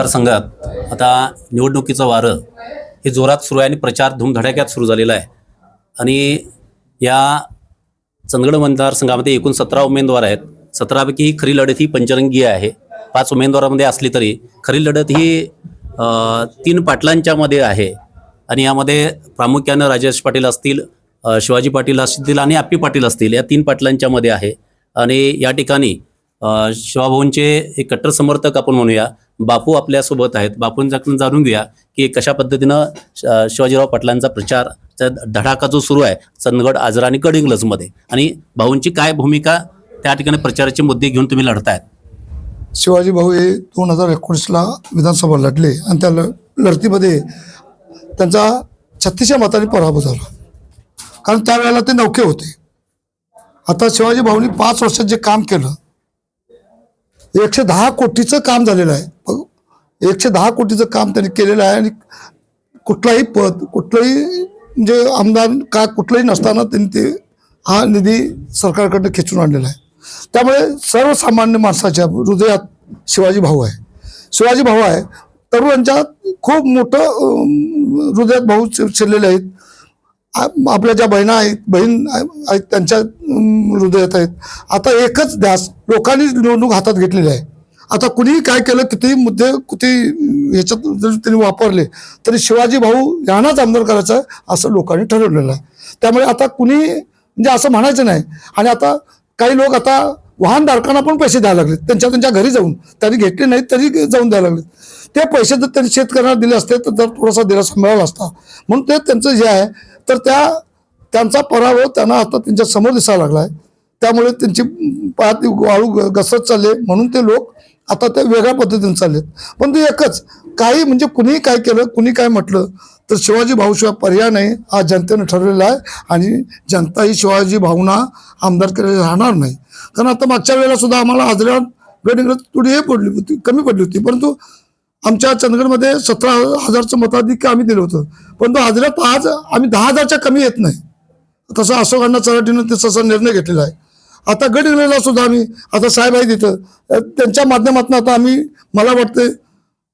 मतदारसंघात आता निवडणुकीचं वारं हे जोरात सुरू आहे आणि प्रचार धूमधडाक्यात सुरू झालेला आहे. आणि या चंदगड मतदारसंघामध्ये एकूण 17 उमेदवार आहेत. 17पैकी ही खरी लढत ही पंचरंगी आहे. 5 उमेदवारांमध्ये असली तरी खरी लढत ही 3 पाटलांच्या मध्ये आहे. आणि यामध्ये प्रामुख्यानं राजेश पाटील असतील, शिवाजी पाटील असतील आणि आप्पी पाटील असतील, या 3 पाटलांच्या मध्ये आहे. आणि या ठिकाणी शिवाभाऊंचे एक कट्टर समर्थक आपण म्हणूया बापू आपल्यासोबत आहेत. बापूंच्याकडून जाणून घेऊया की कशा पद्धतीनं शिवाजीराव पाटलांचा प्रचार धडाका जो सुरू आहे चंदगड, आजरा आणि गडिंग्लजमध्ये, आणि भाऊंची काय भूमिका त्या ठिकाणी प्रचाराचे मुद्दे घेऊन तुम्ही लढतायत. शिवाजी भाऊ हे 2019ला विधानसभा लढले आणि त्या लढतीमध्ये त्यांचा 36 मतांनी पराभव झाला, कारण त्यावेळेला ते नौके होते. आता शिवाजी भाऊनी 5 वर्षात जे काम केलं 110 कोटीचं काम झालेलं आहे. 110 कोटीचं काम त्यांनी केलेलं आहे. आणि कुठलाही पद, कुठलंही म्हणजे आमदार का कुठलंही नसताना त्यांनी ते हा निधी सरकारकडनं खेचून आणलेला आहे. त्यामुळे सर्वसामान्य माणसाच्या हृदयात शिवाजी भाऊ आहे. शिवाजी भाऊ आहे, तरुणांच्या खूप मोठं हृदयात भाऊ शिरलेले आहेत. आपल्या ज्या बहीण आहेत त्यांच्या हृदयात आहेत. आता एकच ध्यास लोकांनी निवडणूक हातात घेतलेली आहे. आता कुणीही काय केलं, कितीही मुद्दे किती ह्याच्यात जर त्यांनी वापरले तरी शिवाजी भाऊ यांनाच आमदार करायचं आहे असं लोकांनी ठरवलेलं आहे. त्यामुळे आता कुणी म्हणजे असं म्हणायचं नाही. आणि आता काही लोक आता वाहनधारकांना पण पैसे द्यायला लागलेत, त्यांच्या घरी जाऊन, त्यांनी घेतले नाहीत तरी जाऊन द्यायला लागलेत. ते पैसे जर त्यांनी शेतकऱ्यांना दिले असते तर थोडासा दिलासा मिळाला असता. म्हणून ते त्यांचं जे आहे तर त्यांचा पराभव त्यांना आता त्यांच्या समोर दिसायला लागला आहे. त्यामुळे त्यांची पायात वाळू घसरत चालले, म्हणून ते लोक आता ते वेगळ्या पद्धतीने चाललेत. पण ते एकच काही म्हणजे कुणीही काय केलं, कुणी काय म्हटलं तर शिवाजी भाऊशिवाय पर्याय नाही हा जनतेनं ठरवलेला आहे. आणि जनता ही शिवाजी भाऊंना आमदार केलेले राहणार नाही. कारण आता मागच्या वेळेला सुद्धा आम्हाला आजऱ्यात गडिंग्लज थोडी पडली होती, कमी पडली होती, परंतु आमच्या चंदगडमध्ये 17,000चं मताधिक्य आम्ही दिलं होतं. परंतु आजऱ्यात आज आम्ही 10,000च्या कमी येत नाही. तसं अशोक अण्णा चराठीनं तसा निर्णय घेतलेला आहे. आता गडिंग्लजला सुद्धा आम्ही आता साहेब आहे तिथं, त्यांच्या माध्यमातून आता आम्ही मला वाटतं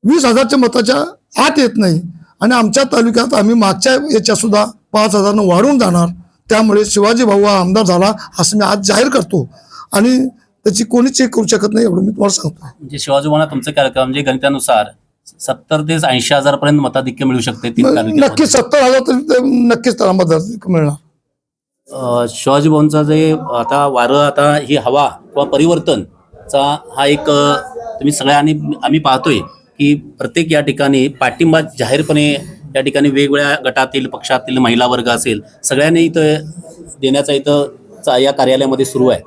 20,000च्या मताच्या आत येत नाही. आणि आमच्या तालुक्यात आम्ही मागच्या याच्या सुद्धा 5,000 वाढून जाणार. त्यामुळे शिवाजी भाऊ हा आमदार झाला असं मी आज जाहीर करतो. आणि त्याची कोणीच चेक करू शकत नाही, एवढं मी तुम्हाला सांगतो. म्हणजे शिवाजी भाऊंना तुमचं कार्यक्रम म्हणजे गणितानुसार 70 ते 80,000 पर्यंत मताधिक्य मिळू शकते. नक्कीच 70,000 तरी नक्कीच त्याला मताधिक्य मिळणार. शिवाजी भाऊंचा जे आता वारं, आता ही हवा किंवा परिवर्तनचा हा एक तुम्ही सगळ्यांनी आम्ही पाहतोय की प्रत्येक या ठिकाणी पाठिंबा जाहीरपणे या ठिकाणी वेगवेगळ्या गटातील, पक्षातील, महिला वर्ग असेल, सगळ्यांनी इथं देण्याचा इथं या कार्यालयामध्ये सुरू आहे.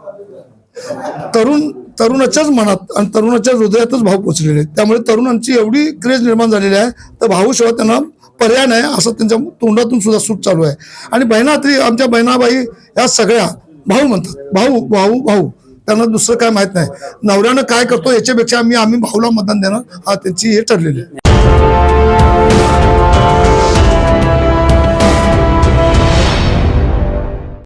तरुणाच्याच मनात आणि तरुणाच्या हृदयातच भाव पोचलेले आहेत. त्यामुळे तरुणांची एवढी क्रेज निर्माण झालेली आहे तर भाऊशिवाय त्यांना पर्याय नाही असं त्यांच्या तोंडातून सुद्धा सूट चालू आहे. आणि बहिणात्री, आमच्या बहिणाबाई या सगळ्या भाऊ म्हणतात, भाऊ भाऊ भाऊ, त्यांना दुसरं काय माहित नाही. नवऱ्यानं काय करतो याच्यापेक्षा आम्ही भाऊला मतदान देणार हा त्यांची हे ठरलेली आहे.